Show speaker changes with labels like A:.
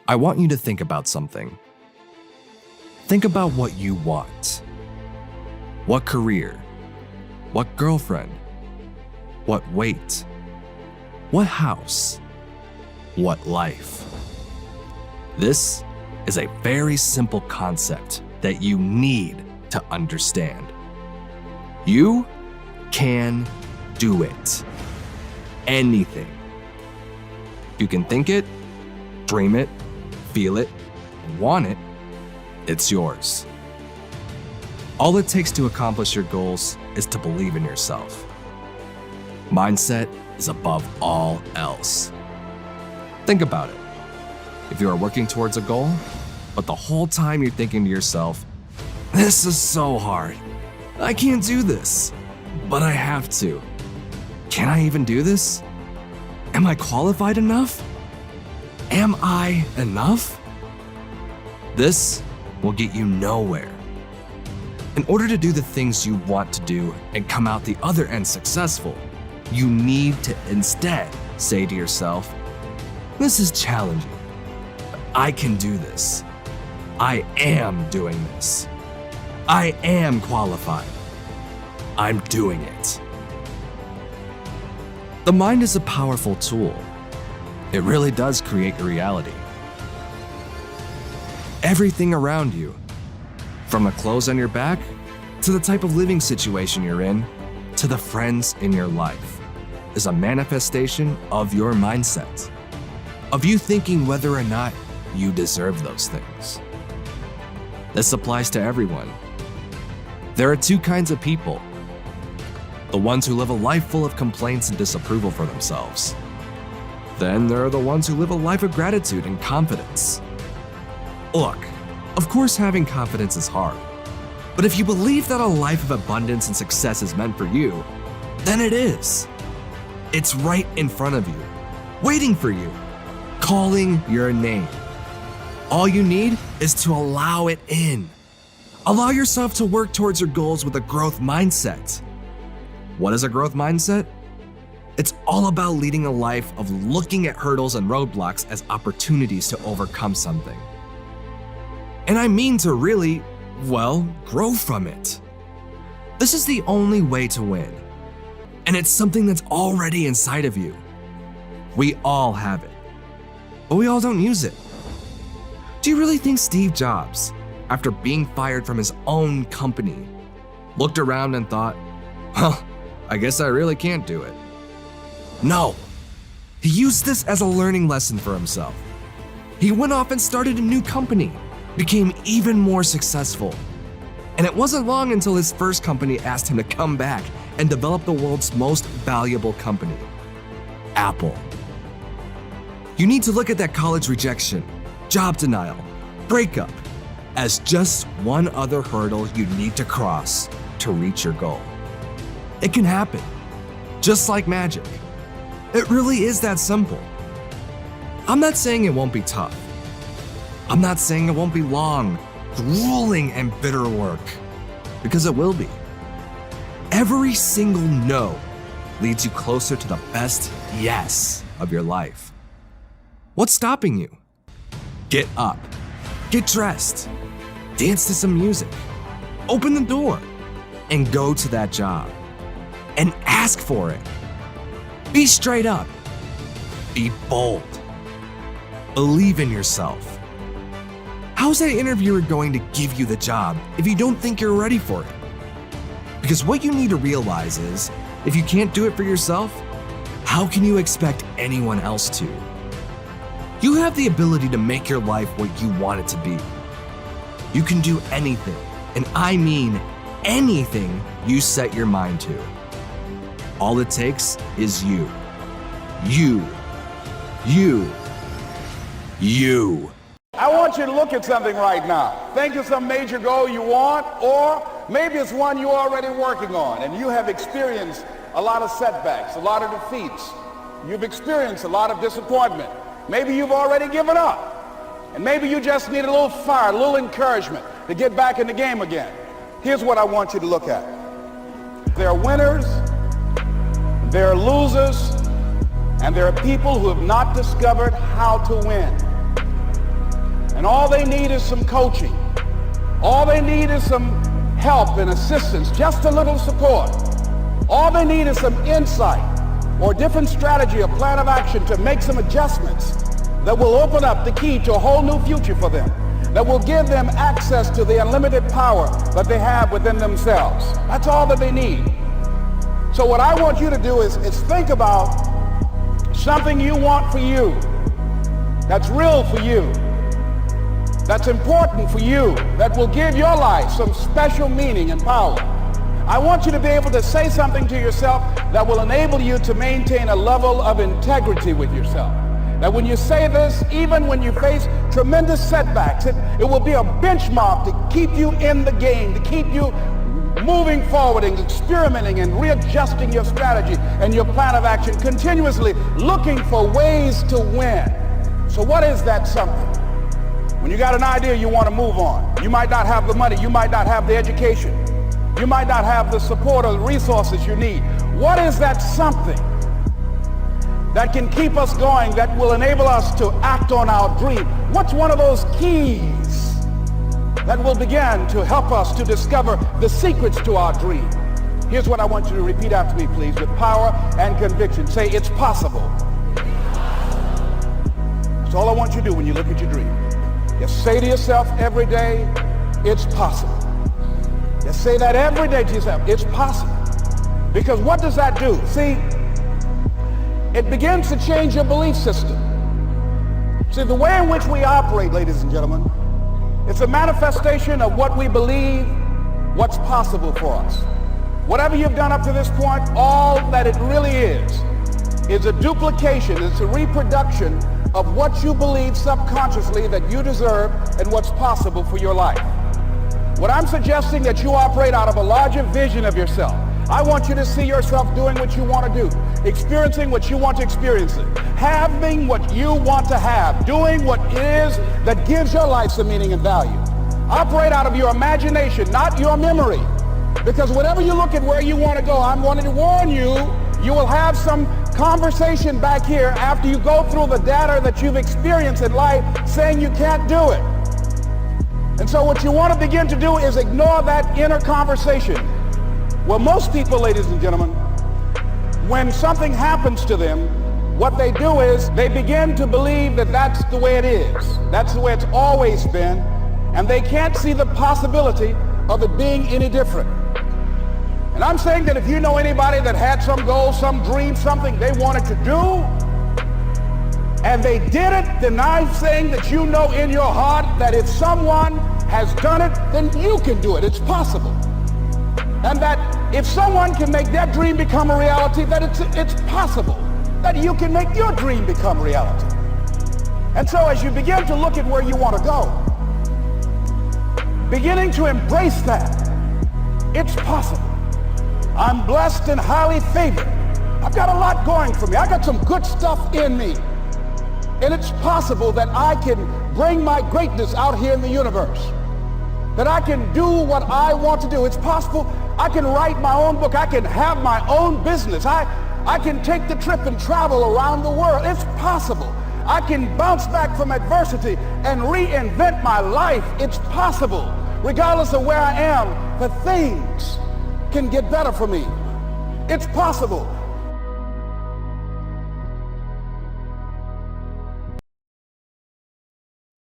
A: I want you to think about something. Think about what you want. What career? What girlfriend? What weight? What house? What life? This is a very simple concept that you need to understand. You can do it. Anything. You can think it, dream it, feel it, want it. It's yours. All it takes to accomplish your goals is to believe in yourself. Mindset is above all else. Think about it. If you are working towards a goal, but the whole time you're thinking to yourself, this is so hard. I can't do this, but I have to. Can I even do this? Am I qualified enough? Am I enough? This will get you nowhere. In order to do the things you want to do and come out the other end successful, you need to instead say to yourself, this is challenging, but I can do this. I am doing this. I am qualified. I'm doing it. The mind is a powerful tool. It really does create your reality. Everything around you, from the clothes on your back, to the type of living situation you're in, to the friends in your life, is a manifestation of your mindset, of you thinking whether or not you deserve those things. This applies to everyone. There are two kinds of people. The ones who live a life full of complaints and disapproval for themselves. Then there are the ones who live a life of gratitude and confidence. Look, of course having confidence is hard, but if you believe that a life of abundance and success is meant for you, then it is. It's right in front of you, waiting for you, calling your name. All you need is to allow it in. Allow yourself to work towards your goals with a growth mindset. What is a growth mindset? It's all about leading a life of looking at hurdles and roadblocks as opportunities to overcome something. And I mean to really, grow from it. This is the only way to win. And it's something that's already inside of you. We all have it, but we all don't use it. Do you really think Steve Jobs, after being fired from his own company, looked around and thought, well, I guess I really can't do it? No. He used this as a learning lesson for himself. He went off and started a new company, became even more successful. And it wasn't long until his first company asked him to come back and develop the world's most valuable company, Apple. You need to look at that college rejection, job denial, breakup, as just one other hurdle you need to cross to reach your goal. It can happen, just like magic. It really is that simple. I'm not saying it won't be tough. I'm not saying it won't be long, grueling, and bitter work, because it will be. Every single no leads you closer to the best yes of your life. What's stopping you? Get up, get dressed, dance to some music, open the door, and go to that job. And ask for it. Be straight up. Be bold. Believe in yourself. How's that interviewer going to give you the job if you don't think you're ready for it? Because what you need to realize is, if you can't do it for yourself, how can you expect anyone else to? You have the ability to make your life what you want it to be. You can do anything, and I mean anything you set your mind to. All it takes is you. You.
B: I want you to look at something right now. Think of some major goal you want, or maybe it's one you're already working on and you have experienced a lot of setbacks, a lot of defeats. You've experienced a lot of disappointment. Maybe you've already given up. And maybe you just need a little fire, a little encouragement to get back in the game again. Here's what I want you to look at. There are winners, there are losers, and there are people who have not discovered how to win. And all they need is some coaching. All they need is some help and assistance, just a little support. All they need is some insight or different strategy, a plan of action to make some adjustments that will open up the key to a whole new future for them, that will give them access to the unlimited power that they have within themselves. That's all that they need. So what I want you to do is think about something you want for you, that's real for you, that's important for you, that will give your life some special meaning and power. I want you to be able to say something to yourself that will enable you to maintain a level of integrity with yourself. That when you say this, even when you face tremendous setbacks, it will be a benchmark to keep you in the game, to keep you moving forward and experimenting and readjusting your strategy and your plan of action, continuously looking for ways to win. So what is that something? When you got an idea you want to move on, you might not have the money, you might not have the education, you might not have the support or the resources you need. What is that something that can keep us going, that will enable us to act on our dream? What's one of those keys that will begin to help us to discover the secrets to our dream? Here's what I want you to repeat after me, please, with power and conviction. Say, it's possible. That's all I want you to do when you look at your dream. Just say to yourself every day, it's possible. Just say that every day to yourself, it's possible. Because what does that do? See, it begins to change your belief system. See, the way in which we operate, ladies and gentlemen, it's a manifestation of what we believe, what's possible for us. Whatever you've done up to this point, all that it really is a duplication, it's a reproduction of what you believe subconsciously that you deserve and what's possible for your life. What I'm suggesting that you operate out of a larger vision of yourself. I want you to see yourself doing what you want to do, experiencing what you want to experience, having what you want to have, doing what it is that gives your life some meaning and value. Operate out of your imagination, not your memory. Because whenever you look at where you want to go, I'm wanting to warn you, you will have some conversation back here after you go through the data that you've experienced in life saying you can't do it. And so what you want to begin to do is ignore that inner conversation. Well, most people, ladies and gentlemen, when something happens to them, what they do is they begin to believe that that's the way it is. That's the way it's always been. And they can't see the possibility of it being any different. And I'm saying that if you know anybody that had some goal, some dream, something they wanted to do, and they did it, then I'm saying that you know in your heart that if someone has done it, then you can do it. It's possible. And that if someone can make their dream become a reality, that it's possible that you can make your dream become reality. And so as you begin to look at where you want to go, beginning to embrace that, it's possible. I'm blessed and highly favored. I've got a lot going for me. I got some good stuff in me. And it's possible that I can bring my greatness out here in the universe. That I can do what I want to do. It's possible I can write my own book. I can have my own business. I can take the trip and travel around the world. It's possible. I can bounce back from adversity and reinvent my life. It's possible. Regardless of where I am, the things can get better for me. It's possible